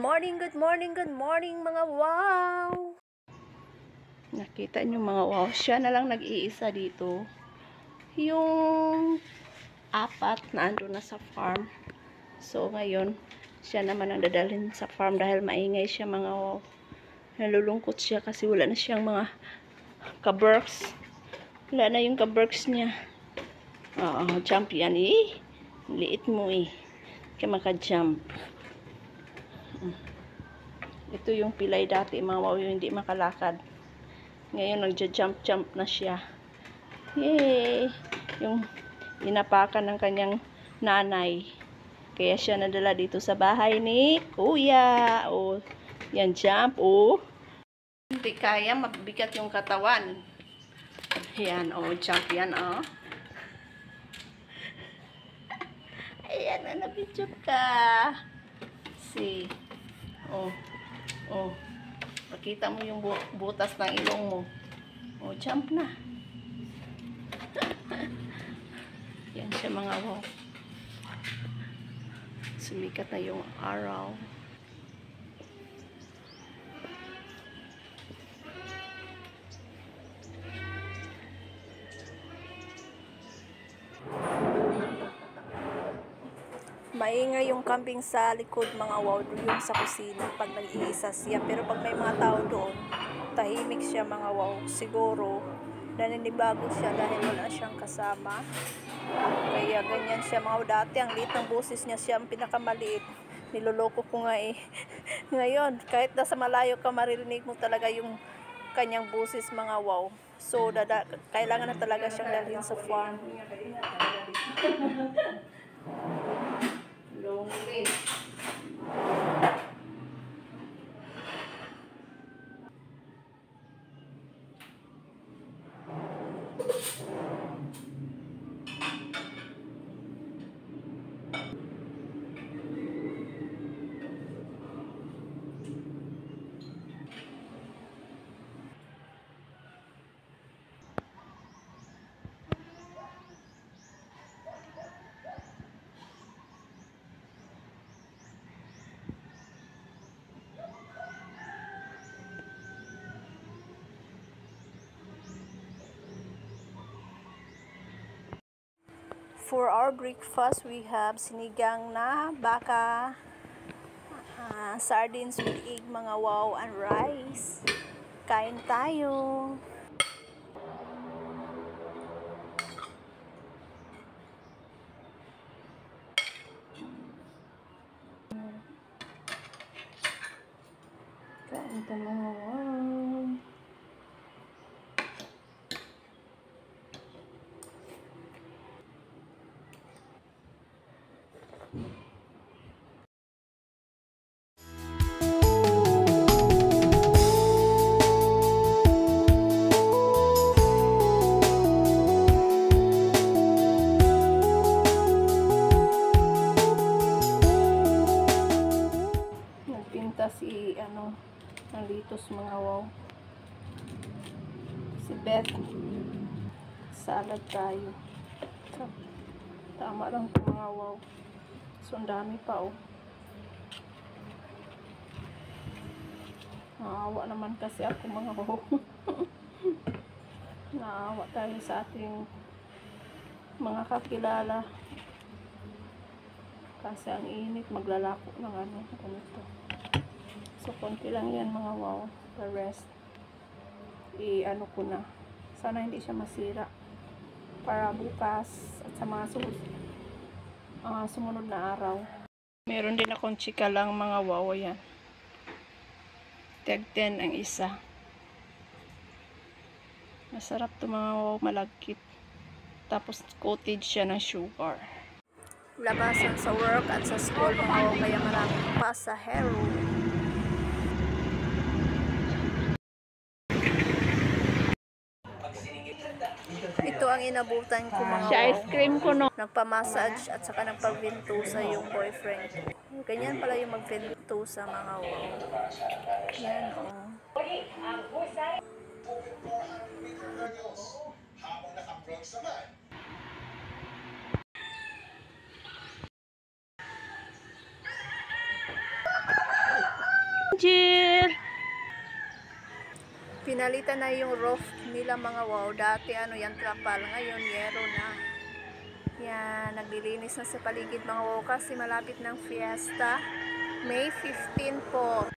morning, good morning, good morning mga wow! Nakita nyo mga wow, siya na lang nag-iisa dito. Yung apat na ando na sa farm. So ngayon, siya naman ang dadalhin sa farm dahil maingay siya mga wow. Nalulungkot siya kasi wala na siyang mga kaberks. Wala na yung kaberks niya. Jump yan eh. Liit mo eh. Kaya maka-jump. Ito yung pilay dati mga wow, yung hindi makalakad. Ngayon nagja-jump na siya. Yay! Yung inapakan ng kanyang nanay. Kaya siya nadala dito sa bahay ni Kuya. Oh, yan jump. Oh. Hindi kaya, mabigat yung katawan. Yan, oh, jump yan, oh. Ayan, nabidyo ka. See. Oh. Oh. Pakita mo yung butas ng ilong mo. Oh, jump na. Yan siya mga wow. Sumikat na yung araw. Maingay yung kambing sa likod mga wow, yung sa kusina pag nag-iisa siya. Pero pag may mga tao doon, tahimik siya mga wow. Siguro, naninibago siya dahil wala siyang kasama. Kaya ganyan siya mga wow. Dati ang liit ng boses niya, siya ang pinakamaliit. Niloloko ko nga eh. Ngayon, kahit nasa malayo ka, maririnig mo talaga yung kanyang boses mga wow. So, kailangan na talaga siyang dalhin sa farm. Lonely. For our breakfast, we have sinigang na baka, sardines with egg mga wow, and rice. Kain tayo! Kain tayo mga wow. Nagpinta si ng litos mga wow. Si Beth. Salad tayo. So, tama lang ito mga wow. So, ang dami pa oh. Naawa naman kasi ako mga wow. Naawa tayo sa ating mga kakilala. Kasi ang init, maglalako ng ganito. So, konti lang yan mga wow. The rest, ko na. Sana hindi siya masira. Para bukas at sa mga sumunod na araw. Meron din akong chika lang mga wow yan. Tag 10 ang isa. Masarap to mga wow, malagkit. Tapos coated siya ng sugar. Labasan sa work at sa school mga wow, kaya maraming pasahero. Ito ang inabutan ko mga Sa ice cream ko no. Nagpa-massage at saka nagpag-ventosa yung boyfriend ko. Ganyan pala yung mag-ventosa mga wow. Yan oh. Habang naka-bronze naman. Pinalitan na yung roof nila mga wow. Dati ano yan, trapal. Ngayon, yero na. Yan, naglilinis na sa paligid mga wow kasi malapit ng fiesta. May 15 po.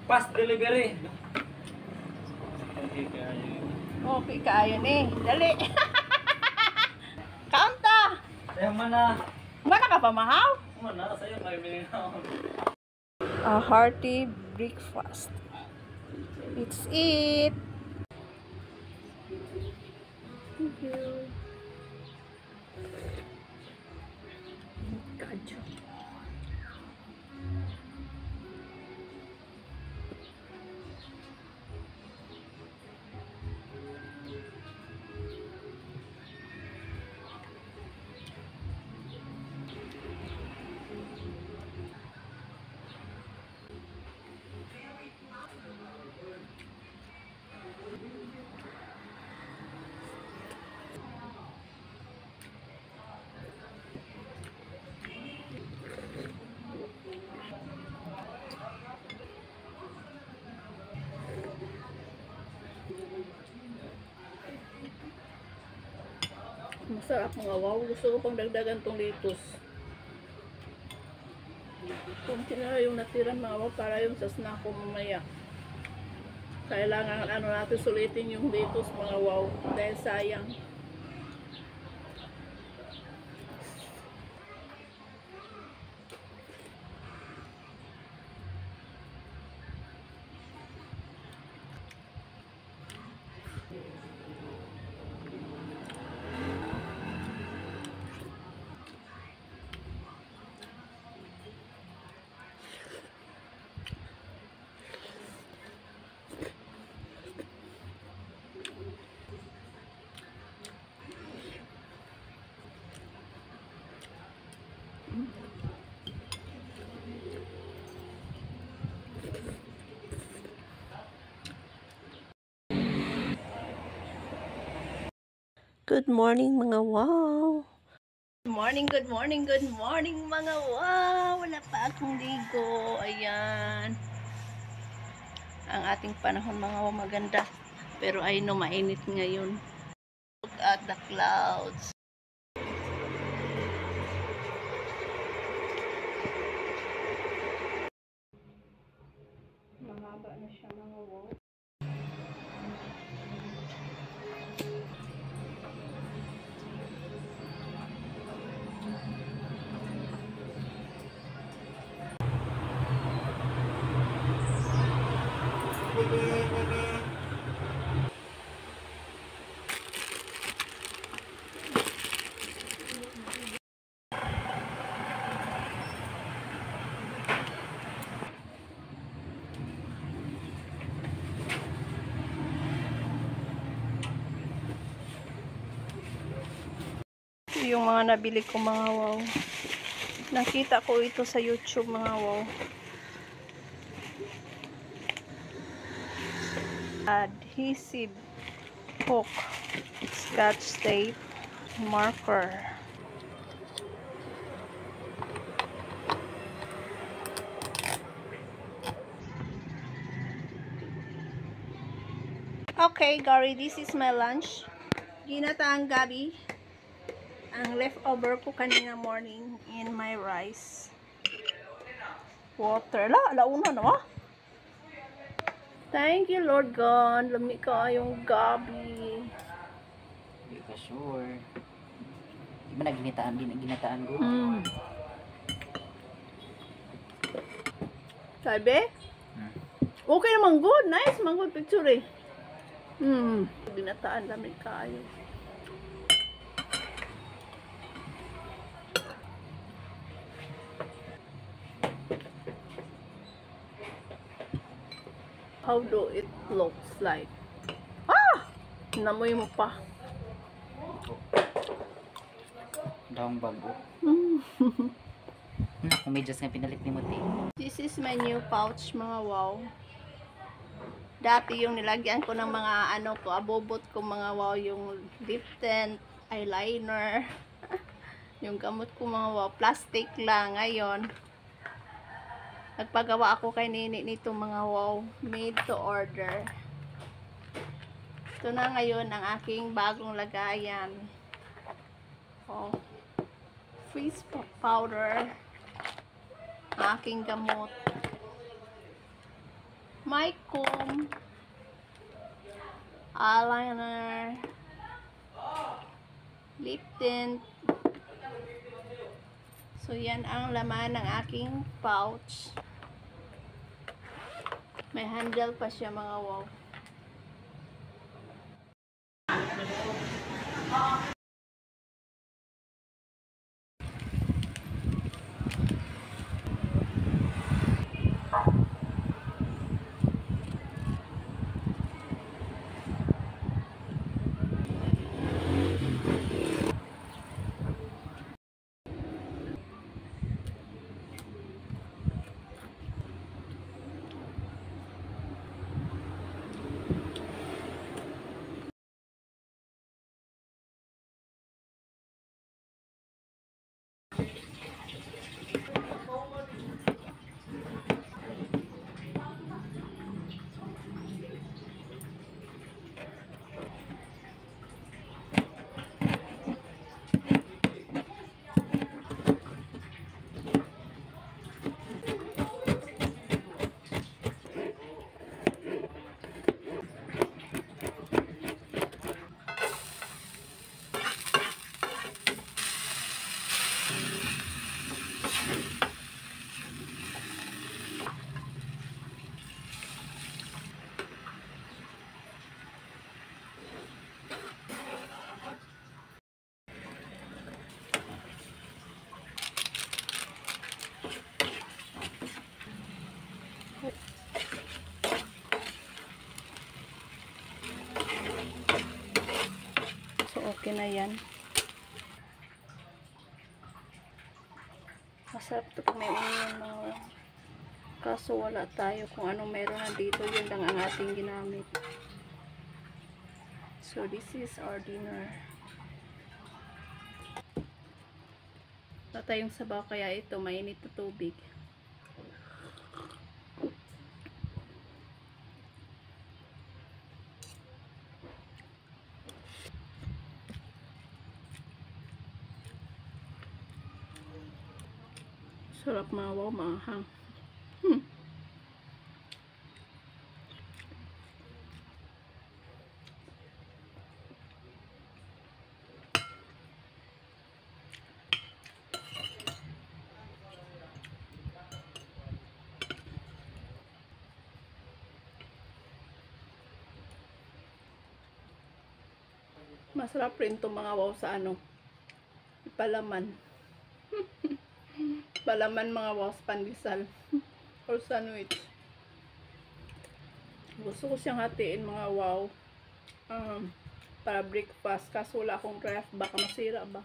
Fast delivery. Okay, kaayo ni. Dali. Kaunta. Saya mana? Mana ka pamahaw? Mana saya may mininaw. A hearty breakfast. It's it. Thank you. Kadyo. Masarap mga wow. Gusto ko pang dagdagan tong litos. Kunti na yung natira mga wow para yung sa snack ko mamaya. Kailangan ano natin sulitin yung litos mga wow dahil sayang. Good morning mga wow. Good morning mga wow. Wala pa akong ligo. Ayan. Ang ating panahon mga wow maganda. Pero I know mainit ngayon. Look at the clouds. Mahaba na siya mga wow. Yung mga nabili ko mga wow. Nakita ko ito sa YouTube mga wow. Adhesive hook, scotch tape, marker. Okay, Gary, this is my lunch. Ginataang gabi. Ang leftover ko kanina morning in my rice. Water. Alauna na. Thank you, Lord God. Lami ka yung gabi. Hindi ka sure. Di ba ginataan ko? Sabi? Okay naman, good. Nice, man good picture eh. Ginataan lami kayo. How do it looks like? Namoy mo pa. Daong bago. Kumedyas nga pinalit ni Muti. This is my new pouch, mga wow. Dati yung nilagyan ko ng mga ano ko, abobot ko mga wow, yung lip tint, eyeliner, yung gamot ko mga wow, plastic lang. Ngayon, nagpagawa ako kay Nini nito mga wow, made to order. Ito na ngayon ang aking bagong lagayan. Oh, freeze powder, aking gamot, my comb, eyeliner, lip tint. So yan ang laman ng aking pouch. May handle pa siya mga wow. So, okay na yan. Masarap ito kung may onion mga. Kaso wala tayo kung anong meron na dito. Yun lang ang ating ginamit. So, this is our dinner. Wala tayong sabaw kaya ito mainit na tubig. Sarap mga wow, maanghang. Masarap rin itong mga wow sa ano, palaman. Palaman mga wow sa pandesal or sandwich. Gusto ko siyang hatiin mga wow para breakfast. Kaso wala akong ref, baka masira ba.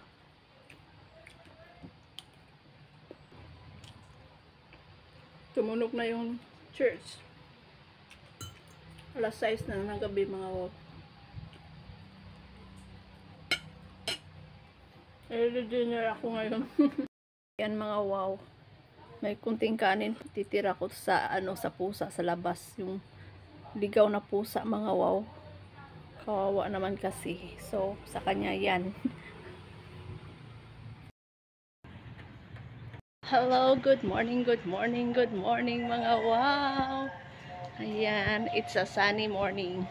Tumunog na yung church. Alas 6 na ng gabi mga wow. Early dinner ako ngayon. Yan mga wow. May kunting kanin titira ko sa ano sa pusa sa labas, yung ligaw na pusa mga wow. Kawawa naman kasi. So, sa kanya yan. Hello, good morning, good morning, good morning mga wow! Ayan, it's a sunny morning.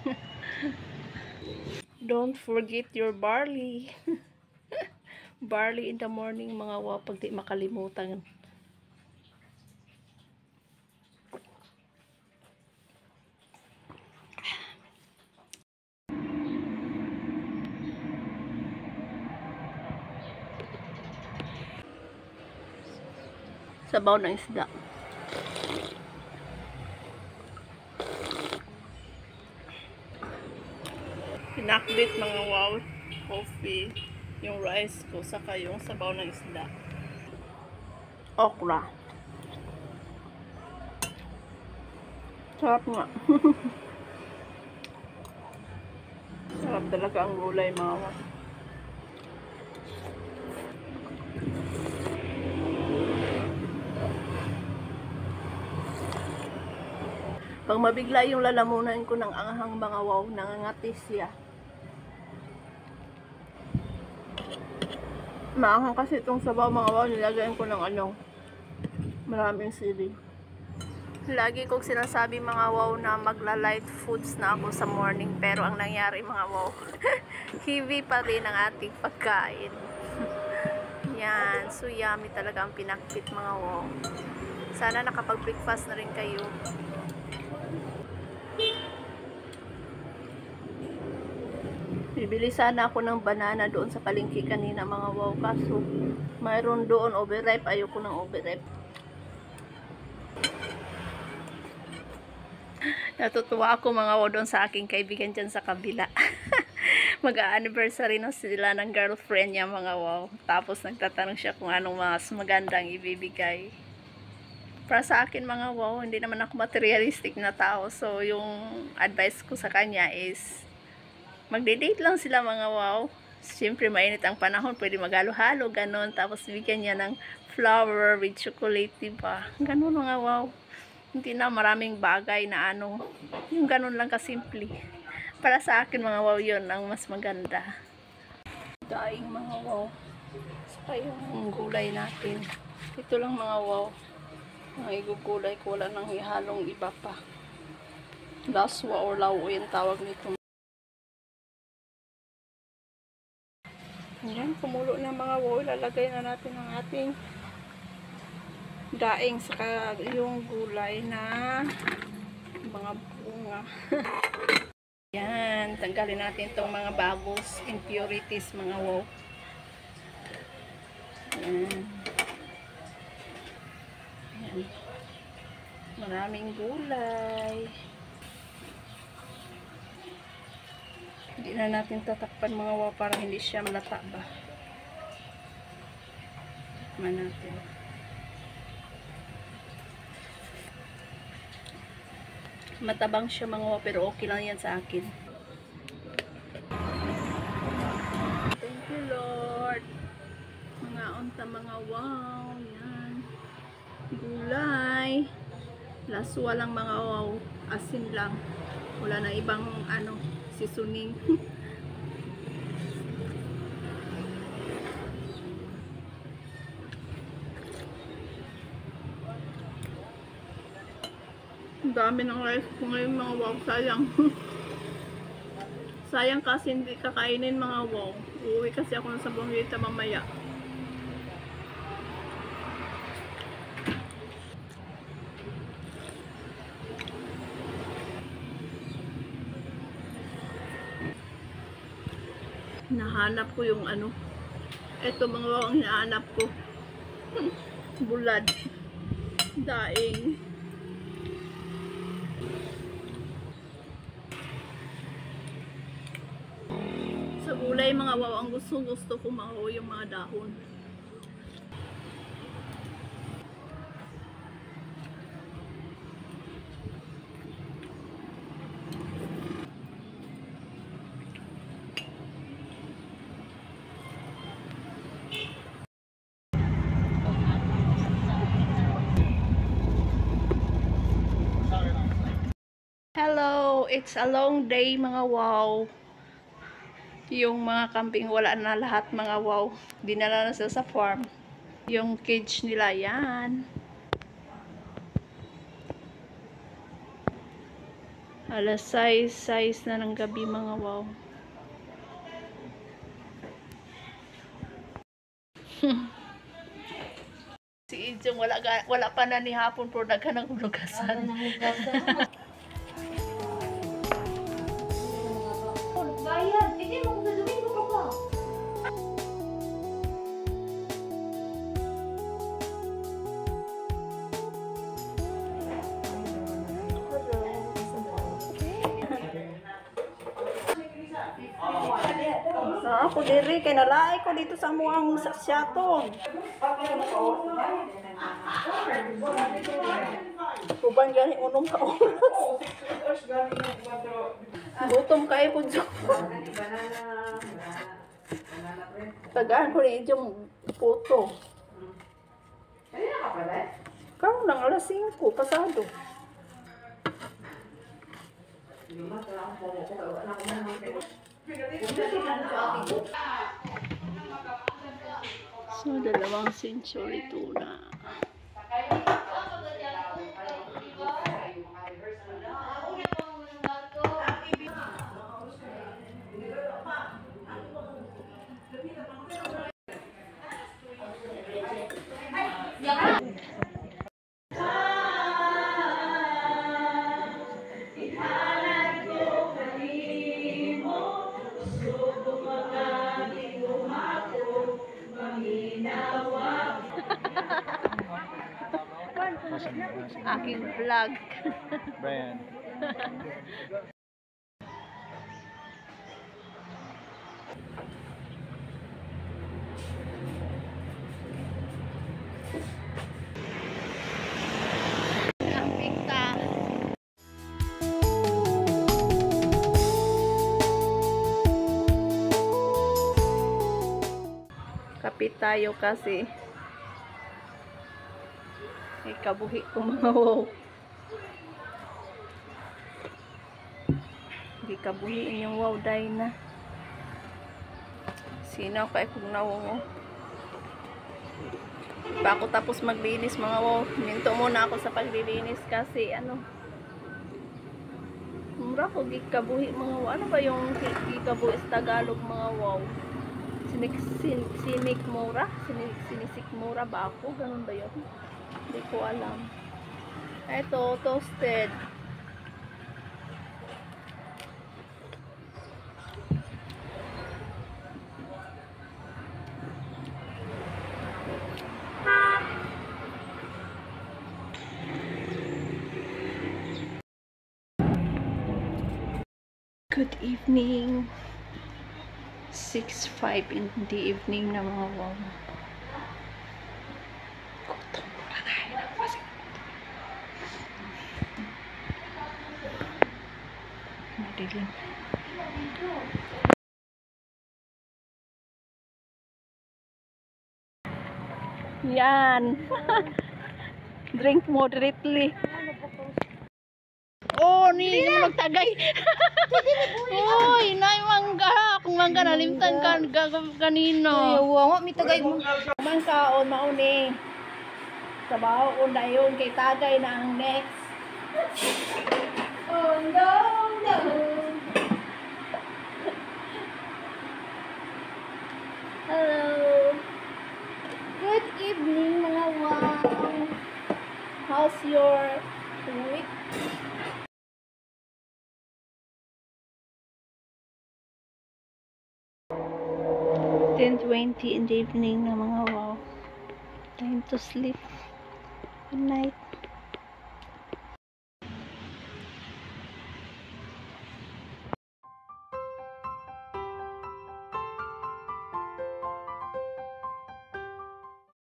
Don't forget your barley. Barley in the morning mga wow, pag di makalimutan. Sabaw ng isda. Pinakbit mga wow, coffee, yung rice ko, saka yung sabaw ng isda. Okra. Sarap nga. Sarap talaga ang gulay mga wow. Pag mabigla yung lalamunan ko ng anghang mga wow, nangangatis siya. Maanghang kasi itong sabaw mga wow, nilagayan ko ng maraming sili. Lagi kong sinasabi mga wow na magla-light foods na ako sa morning, pero ang nangyari mga wow, heavy pa rin ang ating pagkain. Yan, so yummy talaga ang pinakbit mga wow. Sana nakapag-breakfast na rin kayo. Bibili sana ako ng banana doon sa palengke kanina mga wow, kaso mayroon doon overripe, ayoko ng overripe. Natutuwa ako mga wow doon sa aking kaibigan dyan sa kabila. Mag-a-anniversary na sila ng girlfriend niya mga wow. Tapos nagtatanong siya kung anong mas magandang ibibigay. Para sa akin mga wow, hindi naman ako materialistic na tao. So yung advice ko sa kanya is magde-date lang sila mga wow. Siyempre mainit ang panahon, pwede maghalo-halo, ganun. Tapos bigyan niya ng flower with chocolate, diba? Ganun mga wow. Hindi na maraming bagay na yung ganun lang kasimple. Para sa akin mga wow, yun ang mas maganda. Daing mga wow. Saka yung gulay natin. Ito lang mga wow. Ang igugulay ko, wala nang ihalong iba pa. Laswa or lawo yung tawag nito. Ayan, kumulo na mga wow. Lalagay na natin ang ating daing saka yung gulay na mga bunga. Yan, tanggalin natin itong mga bagos, impurities mga wow. Yan. Yan. Maraming gulay. Hindi na natin tatakpan mga wow para hindi siya malata ba. Tikman natin. Matabang siya mga wow, pero okay lang yan sa akin. Thank you Lord. Mga unta mga wow. Yan. Gulay. Laswa lang mga wow. Asin lang. Wala na ibang seasoning. Ang dami ng rice ko ngayon mga wow, sayang. Sayang kasi hindi kakainin mga wow. Uuwi kasi ako sa Bongita mamaya. Nahanap ko yung eto mga wow, ang hinahanap ko. Bulad. Daing. Sa gulay mga wow, ang gusto ko mga wow, yung mga dahon. Hello, it's a long day mga wow. Yung mga kambing wala na lahat mga wow. Dinala na sila sa farm. Yung cage nila yan. Alas 6 na ng gabi mga wow. Si Ijong wala pa na ni hapon pero daghan ng hunugasan. Bayad, hindi mo gagawin ko pa. Ako diri kay nalaay ko dito sa amuang sakyaton. Kuban gani unong ka oras. Gutom kayo po dyan. Tagaan ko rin yung puto. Kamu lang alas 5, pasado. So, 2 century tuna. Aking vlog. Brian. Camping ta. Kapit tayo kasi may kabuhi ko mga wow. Hindi kabuhiin yung wow dahil na. Sinaw kaya kung nawong pa ako tapos maglinis mga wow. Minto muna ako sa paglilinis kasi ano. Mura ko gikabuhi mga wow. Ano ba yung gikabuhi sa Tagalog mga wow? Sinik mura? Sinisik mura ba ako? Ganun ba yun? Hindi ko alam. Ito, toasted. Good evening. 6:05 in the evening na mga wow. Gutom. Kakain ako kasi. Madilim. Yan. Drink moderately. Oh, ni magtagay. Uy, nay mangga. Kung mangga nalimtan kan kanino. Wa mi tagay mo. Man kaon mauni. Trabaho ko na yun kay tagay na ang next. Oh no, no. Hello. Good evening mga wow. How's your week? 10:20 in the evening na mga wow. Time to sleep. Good night.